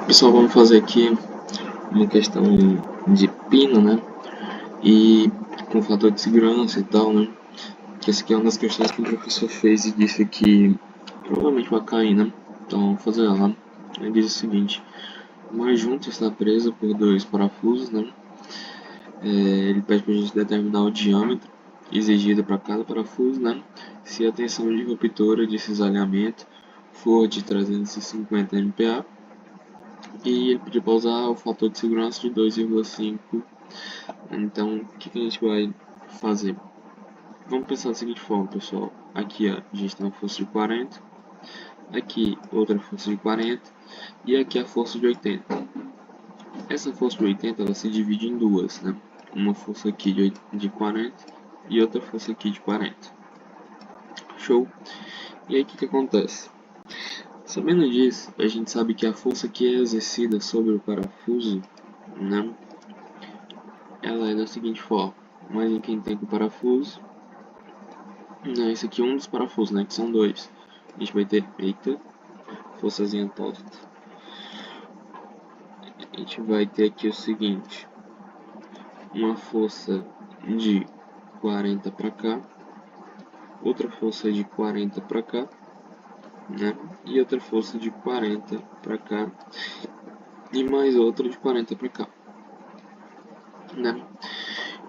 Pessoal, vamos fazer aqui uma questão de pino, né? E com fator de segurança e tal, né? Que essa aqui é uma das questões que o professor fez e disse que provavelmente vai cair, né? Então vamos fazer ela. Ele diz o seguinte: uma junta está presa por dois parafusos, né? Ele pede para a gente determinar o diâmetro exigido para cada parafuso, né? Se a tensão de ruptura de cisalhamento for de 350 MPa, e ele pediu para usar o fator de segurança de 2,5. Então, o que a gente vai fazer? Vamos pensar da seguinte forma, pessoal. Aqui ó, a gente tem uma força de 40, aqui outra força de 40 e aqui a força de 80. Essa força de 80 ela se divide em duas, né? Uma força aqui de 40 e outra força aqui de 40. Show? E aí o que acontece? Sabendo disso, a gente sabe que a força que é exercida sobre o parafuso, né, ela é da seguinte forma. Mais em quem tem com o parafuso. Não, esse aqui é um dos parafusos, né? Que são dois. A gente vai ter, eita, forçazinha torta. A gente vai ter aqui o seguinte: uma força de 40 para cá, outra força de 40 para cá, né? E outra força de 40 para cá e mais outra de 40 para cá, né?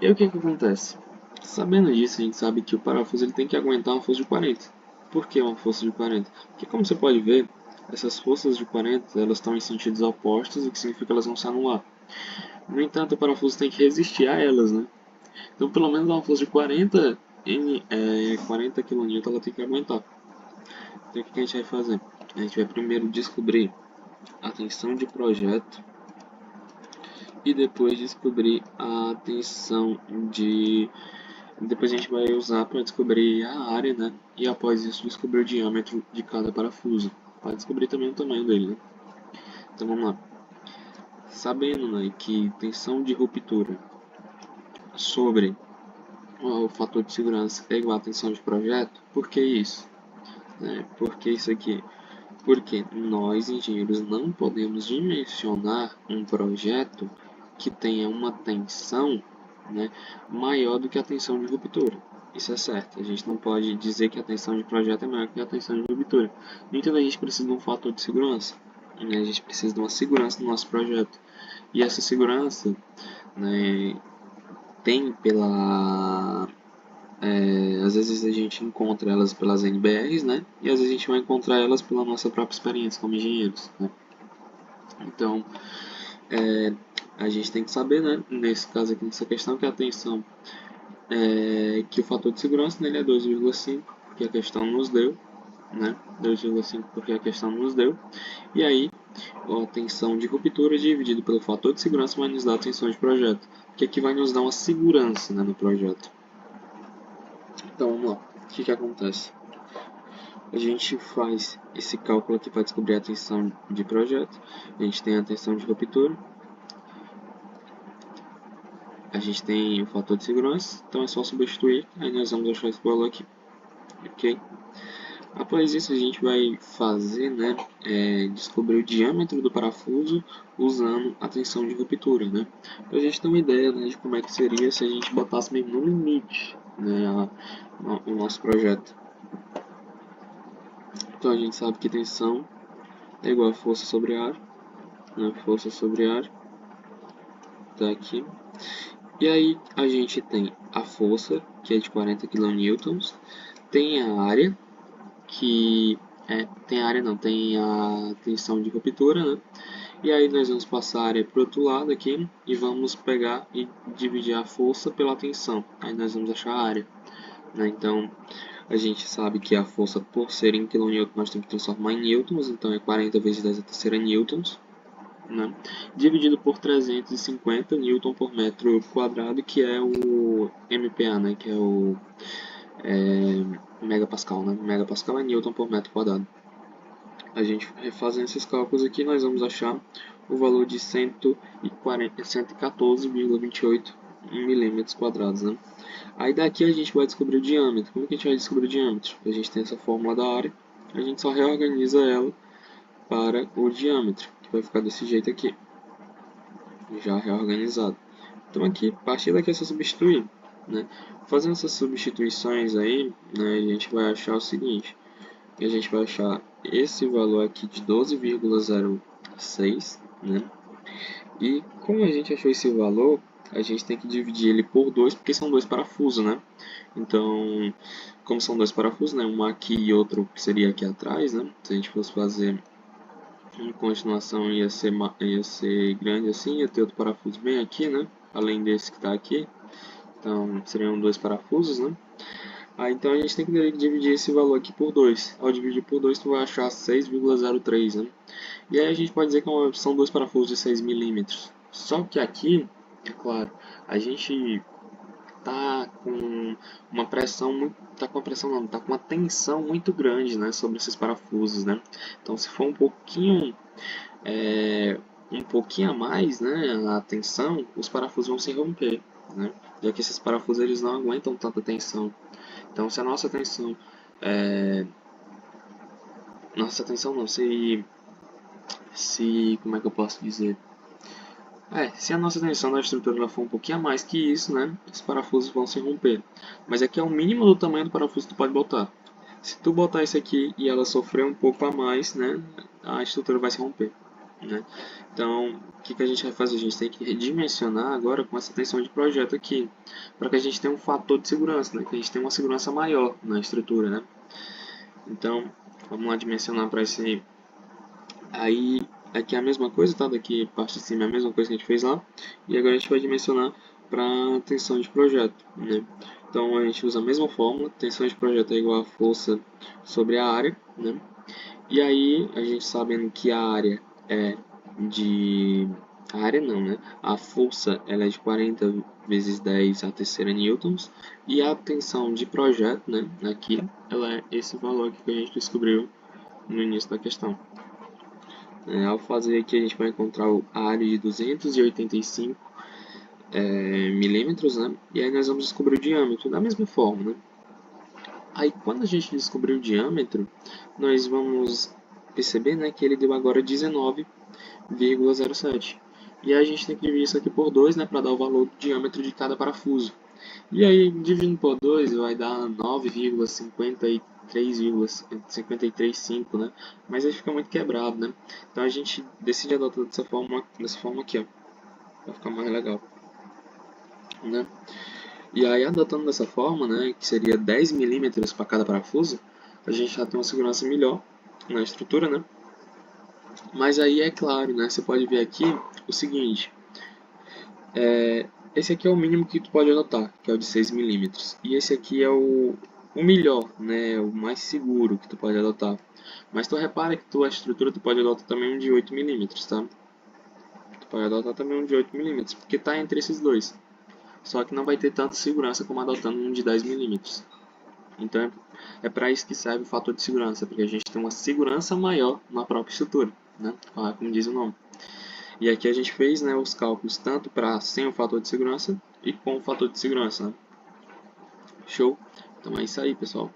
E aí o que acontece? Sabendo disso, a gente sabe que o parafuso ele tem que aguentar uma força de 40. Por que uma força de 40? Porque como você pode ver, essas forças de 40 elas estão em sentidos opostos, o que significa que elas vão se anular. No entanto, o parafuso tem que resistir a elas, né? Então, pelo menos uma força de 40 kN ela tem que aguentar. Então, o que a gente vai fazer? A gente vai primeiro descobrir a tensão de projeto e depois descobrir a tensão de... Depois a gente vai usar para descobrir a área, né? E após isso descobrir o diâmetro de cada parafuso, para descobrir também o tamanho dele, né? Então vamos lá. Sabendo, né, que tensão de ruptura sobre o fator de segurança é igual a tensão de projeto, por que isso? Por que isso aqui? Porque nós, engenheiros, não podemos dimensionar um projeto que tenha uma tensão, né, maior do que a tensão de ruptura. Isso é certo. A gente não pode dizer que a tensão de projeto é maior que a tensão de ruptura. Então a gente precisa de um fator de segurança. Né? A gente precisa de uma segurança no nosso projeto. E essa segurança, né, tem pela... às vezes a gente encontra elas pelas NBRs, né? E às vezes a gente vai encontrar elas pela nossa própria experiência como engenheiros, né? Então, a gente tem que saber, né, nesse caso aqui, nessa questão, que a tensão, que o fator de segurança nele é 2,5, porque a questão nos deu, né, 2,5 porque a questão nos deu, e aí a tensão de ruptura dividido pelo fator de segurança vai nos dar a tensão de projeto, que aqui vai nos dar uma segurança, né, no projeto. Então, vamos lá, o que acontece? A gente faz esse cálculo aqui para descobrir a tensão de projeto, a gente tem a tensão de ruptura, a gente tem o fator de segurança, então é só substituir, aí nós vamos achar esse valor aqui, ok? Após isso a gente vai fazer, né, descobrir o diâmetro do parafuso usando a tensão de ruptura, né? Para a gente ter uma ideia, né, de como é que seria se a gente botasse mesmo no limite, né, o nosso projeto. Então a gente sabe que tensão é igual a força sobre área, né, força sobre área, tá aqui. E aí a gente tem a força, que é de 40 kN, tem a área, que tem a área não, tem a tensão de ruptura, né? E aí nós vamos passar a área para o outro lado aqui e vamos pegar e dividir a força pela tensão. Aí nós vamos achar a área, né? Então a gente sabe que a força, por ser em kN, nós temos que transformar em newtons, então é 40 vezes 10 a terceira newtons, né? Dividido por 350 newton por metro quadrado, que é o MPa, né? Que é o megapascal, né? Megapascal é newton por metro quadrado. A gente fazendo esses cálculos aqui, nós vamos achar o valor de 114,28 milímetros quadrados, né? Aí daqui a gente vai descobrir o diâmetro. Como que a gente vai descobrir o diâmetro? A gente tem essa fórmula da área, a gente só reorganiza ela para o diâmetro, que vai ficar desse jeito aqui, já reorganizado. Então aqui, a partir daqui é só substituir, né? Fazendo essas substituições aí, né, a gente vai achar o seguinte, a gente vai achar esse valor aqui de 12,06, né? E como a gente achou esse valor, a gente tem que dividir ele por 2, porque são dois parafusos, né? Então, como são dois parafusos, né? Um aqui e outro que seria aqui atrás, né? Se a gente fosse fazer em continuação, ia ser grande assim, ia ter outro parafuso bem aqui, né? Além desse que está aqui. Então, seriam dois parafusos, né? Então a gente tem que dividir esse valor aqui por 2. Ao dividir por 2, tu vai achar 6,03, né? E aí a gente pode dizer que são dois parafusos de 6 milímetros. Só que aqui, é claro, a gente tá com uma pressão muito, tá com uma pressão não, tá com uma tensão muito grande, né, sobre esses parafusos, né? Então se for um pouquinho a mais, né, a tensão, os parafusos vão se romper, né? Já que esses parafusos eles não aguentam tanta tensão. Então se a nossa tensão nossa tensão não, se como é que eu posso dizer? Se a nossa tensão da estrutura ela for um pouquinho a mais que isso, né, os parafusos vão se romper. Mas aqui é o mínimo do tamanho do parafuso que tu pode botar. Se tu botar isso aqui e ela sofrer um pouco a mais, né, a estrutura vai se romper, né? Então, o que a gente vai fazer? A gente tem que redimensionar agora com essa tensão de projeto aqui, para que a gente tenha um fator de segurança, né, que a gente tenha uma segurança maior na estrutura, né? Então, vamos lá dimensionar para esse. Aí, aqui é a mesma coisa, tá? Daqui parte de cima é a mesma coisa que a gente fez lá. E agora a gente vai dimensionar para tensão de projeto, né? Então a gente usa a mesma fórmula, tensão de projeto é igual a força sobre a área, né? E aí a gente sabendo que a área é de... A área não, né? A força ela é de 40 vezes 10 a terceira newtons. E a tensão de projeto, né? Aqui ela é esse valor aqui que a gente descobriu no início da questão. Ao fazer aqui a gente vai encontrar a área de 285 milímetros, né? E aí nós vamos descobrir o diâmetro da mesma forma, né? Aí quando a gente descobrir o diâmetro, nós vamos perceber, né, que ele deu agora 19,07. E aí a gente tem que dividir isso aqui por 2, né, para dar o valor do diâmetro de cada parafuso. E aí, dividindo por 2, vai dar 9,53,5, né? Mas aí fica muito quebrado, né? Então a gente decide adotar dessa forma aqui, ó. Vai ficar mais legal, né? E aí, adotando dessa forma, né, que seria 10 milímetros para cada parafuso, a gente já tem uma segurança melhor na estrutura, né? Mas aí, é claro, né, você pode ver aqui o seguinte, esse aqui é o mínimo que tu pode adotar, que é o de 6 milímetros. E esse aqui é o melhor, né, o mais seguro que tu pode adotar. Mas tu repara que a estrutura tu pode adotar também um de 8 milímetros, tá? Tu pode adotar também um de 8 milímetros, porque está entre esses dois. Só que não vai ter tanta segurança como adotando um de 10 milímetros. Então é para isso que serve o fator de segurança, porque a gente tem uma segurança maior na própria estrutura, né? Como diz o nome. E aqui a gente fez, né, os cálculos tanto para sem o fator de segurança e com o fator de segurança, né? Show? Então é isso aí, pessoal.